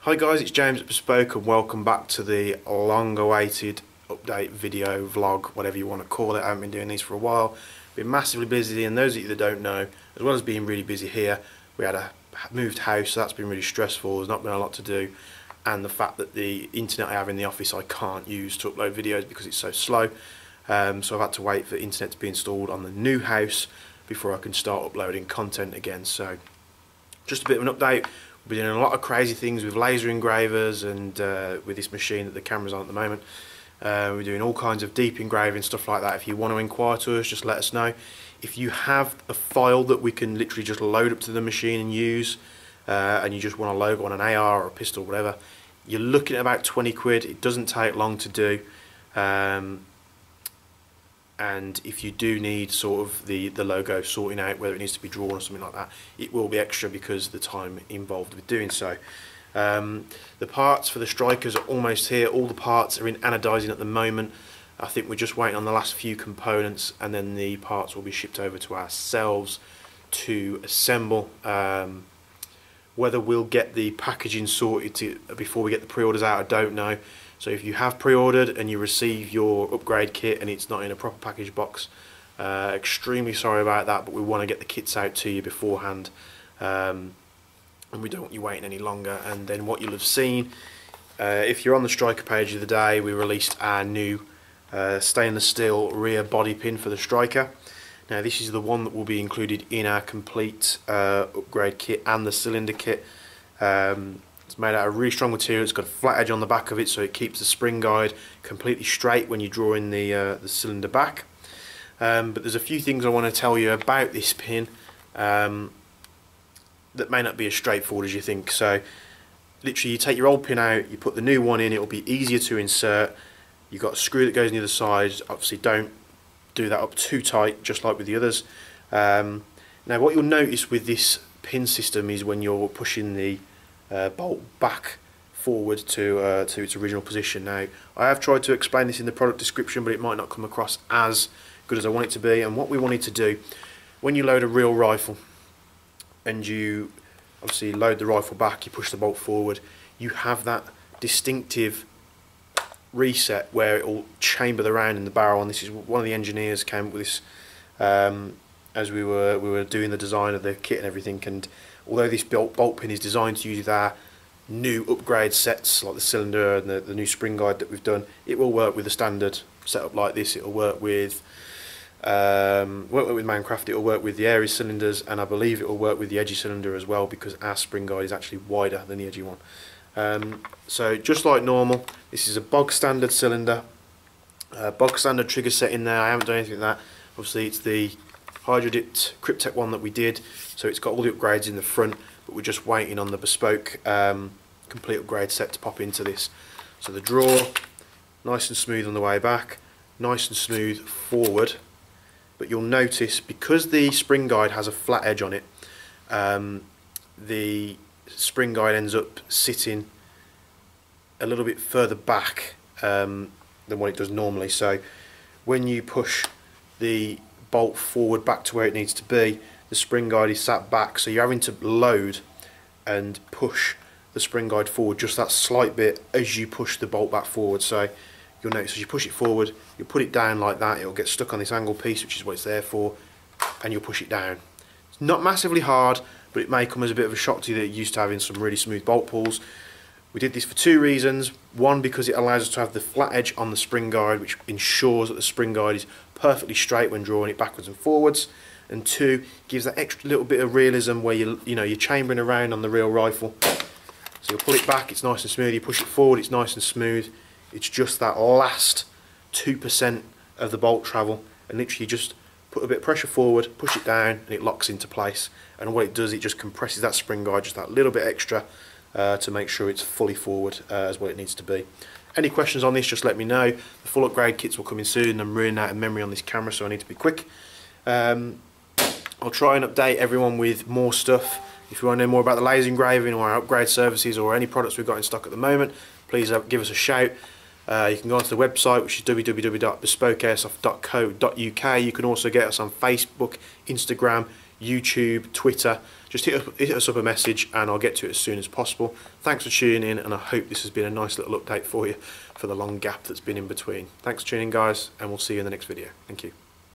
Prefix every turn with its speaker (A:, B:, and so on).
A: Hi guys, it's James at Bespoke and welcome back to the long-awaited update video, vlog, whatever you want to call it. I haven't been doing these for a while. Been massively busy, and those of you that don't know, as well as being really busy here, we had a moved house, so that's been really stressful. There's not been a lot to do, and the fact that the internet I have in the office I can't use to upload videos because it's so slow. So I've had to wait for internet to be installed on the new house before I can start uploading content again. So just a bit of an update. We're doing a lot of crazy things with laser engravers and with this machine that the camera's on at the moment. We're doing all kinds of deep engraving, stuff like that. If you want to inquire to us, just let us know. If you have a file that we can literally just load up to the machine and use, and you just want a logo on an AR or a pistol or whatever, you're looking at about 20 quid. It doesn't take long to do. And if you do need sort of the logo sorting out, whether it needs to be drawn or something like that, it will be extra because of the time involved with doing so. The parts for the strikers are almost here. All the parts are in anodizing at the moment. I think we're just waiting on the last few components, and then the parts will be shipped over to ourselves to assemble. Whether we'll get the packaging sorted before we get the pre-orders out, I don't know. So if you have pre-ordered and you receive your upgrade kit and it's not in a proper package box, extremely sorry about that, but we want to get the kits out to you beforehand, and we don't want you waiting any longer. And then what you'll have seen, if you're on the Striker page of the day, we released our new stainless steel rear body pin for the Striker. Now this is the one that will be included in our complete upgrade kit and the cylinder kit. It's made out of really strong material. It's got a flat edge on the back of it, so it keeps the spring guide completely straight when you draw in the cylinder back. But there's a few things I want to tell you about this pin that may not be as straightforward as you think. So literally you take your old pin out, you put the new one in, it will be easier to insert. You've got a screw that goes on the other side. Obviously don't do that up too tight, just like with the others. Now what you'll notice with this pin system is when you're pushing the bolt back forward to its original position. Now I have tried to explain this in the product description, but it might not come across as good as I want it to be. And what we wanted to do, when you load a real rifle and you obviously load the rifle back, you push the bolt forward, you have that distinctive reset where it will chamber the round in the barrel. And this is one of the engineers came up with this as we were doing the design of the kit and everything. And although this bolt pin is designed to use our new upgrade sets like the cylinder and the new spring guide that we've done, it will work with a standard setup like this. It will work with Minecraft, it will work with the Aries cylinders, and I believe it will work with the edgy cylinder as well, because our spring guide is actually wider than the edgy one. So just like normal, this is a bog standard cylinder, bog standard trigger set in there. I haven't done anything with that. Obviously it's the Hydro-dipped Cryptek one that we did, so it's got all the upgrades in the front, but we're just waiting on the Bespoke complete upgrade set to pop into this. So the draw, nice and smooth on the way back, nice and smooth forward, but you'll notice because the spring guide has a flat edge on it, the spring guide ends up sitting a little bit further back than what it does normally. So when you push the bolt forward back to where it needs to be, the spring guide is sat back, so you're having to load and push the spring guide forward just that slight bit as you push the bolt back forward. So you'll notice as you push it forward, you put it down like that, it'll get stuck on this angle piece, which is what it's there for, and you'll push it down. It's not massively hard, but it may come as a bit of a shock to you that you're used to having some really smooth bolt pulls. We did this for two reasons. One, because it allows us to have the flat edge on the spring guide, which ensures that the spring guide is perfectly straight when drawing it backwards and forwards. And two, gives that extra little bit of realism where you're chambering around on the real rifle. So you'll pull it back, it's nice and smooth. You push it forward, it's nice and smooth. It's just that last 2% of the bolt travel, and literally just put a bit of pressure forward, push it down, and it locks into place. And what it does, it just compresses that spring guide just that little bit extra to make sure it's fully forward as what it needs to be. Any questions on this, just let me know. The full upgrade kits will come in soon. I'm running out of memory on this camera, so I need to be quick. I'll try and update everyone with more stuff. If you want to know more about the laser engraving or our upgrade services or any products we've got in stock at the moment, please give us a shout. You can go onto the website, which is www.bespokeairsoft.co.uk. You can also get us on Facebook, Instagram, YouTube, Twitter. just hit us up a message and I'll get to it as soon as possible. Thanks for tuning in, and I hope this has been a nice little update for you for the long gap that's been in between. Thanks for tuning in, guys, and we'll see you in the next video. Thank you.